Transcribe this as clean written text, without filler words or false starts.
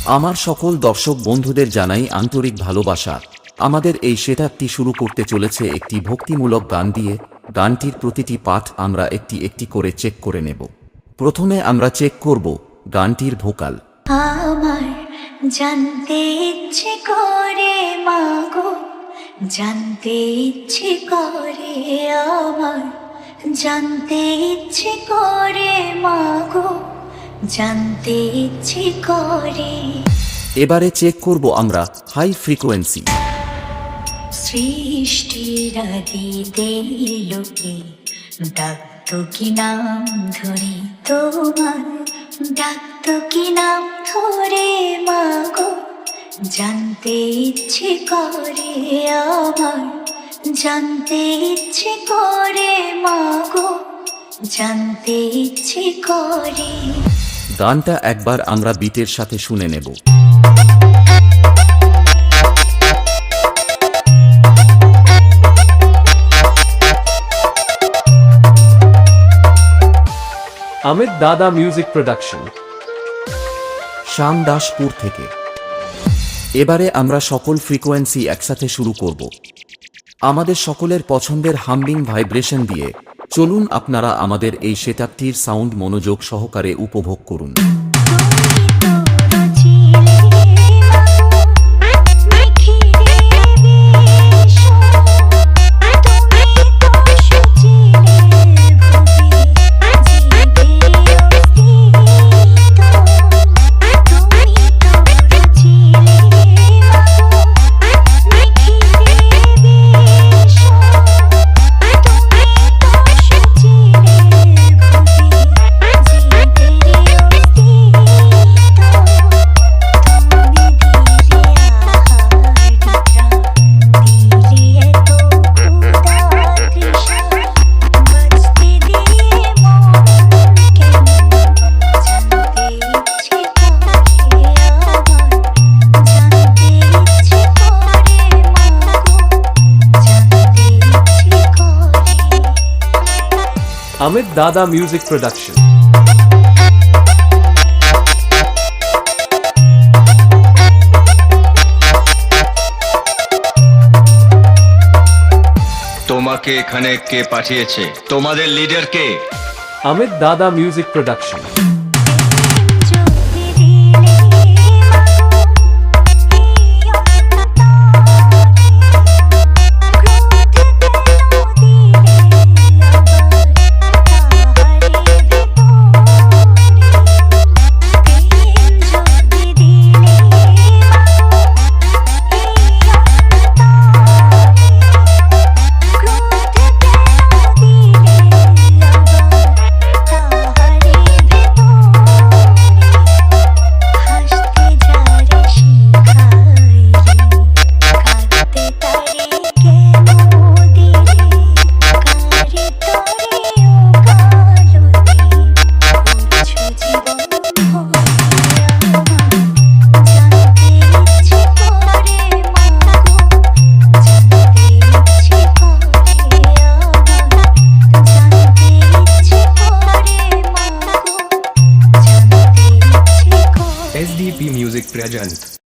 আমার সকল দর্শক বন্ধুদের জানাই আন্তরিক ভালোবাসা। আমাদের এই সেটআপটি শুরু করতে চলেছে একটি ভক্তিমূলক গান দিয়ে। গানটির প্রতিটি পাঠ আমরা একটি একটি করে চেক করে নেব। প্রথমে আমরা চেক করব গানটির ভোকাল। আমার জানতে ইচ্ছে করে মাগো, জানতে ইচ্ছে করে আমার, জানতে ইচ্ছে করে মাগো, জানতে ইচ্ছে করে। এবারে চেক করব আমরা হাই ফ্রিকোয়েন্সি। সৃষ্টির আদিতে লোকে ডাকতো কি নাম ধরে তোমার, ডাকতো কি নাম ধরে মাগো, জানতে ইচ্ছে করে আমার, জানতে ইচ্ছে করে মাগো, জানতে ইচ্ছে করে। গানটা একবার আমরা বিটের সাথে শুনে নেব। अमित दादा म्यूजिक प्रोडक्शन, শ্যামদাসপুর থেকে। এবারে আমরা সকল ফ্রিকোয়েন্সি একসাথে শুরু করব আমাদের সকলের পছন্দের হামিং ভাইব্রেশন দিয়ে। চলুন আপনারা আমাদের এই সেটআপটির সাউন্ড মনোযোগ সহকারে উপভোগ করুন। अमित दादा म्यूजिक प्रोडक्शन। তোমাকে এখানে কে পাঠিয়েছে? তোমাদের লিডার কে? अमित दादा music production. SDP Music presents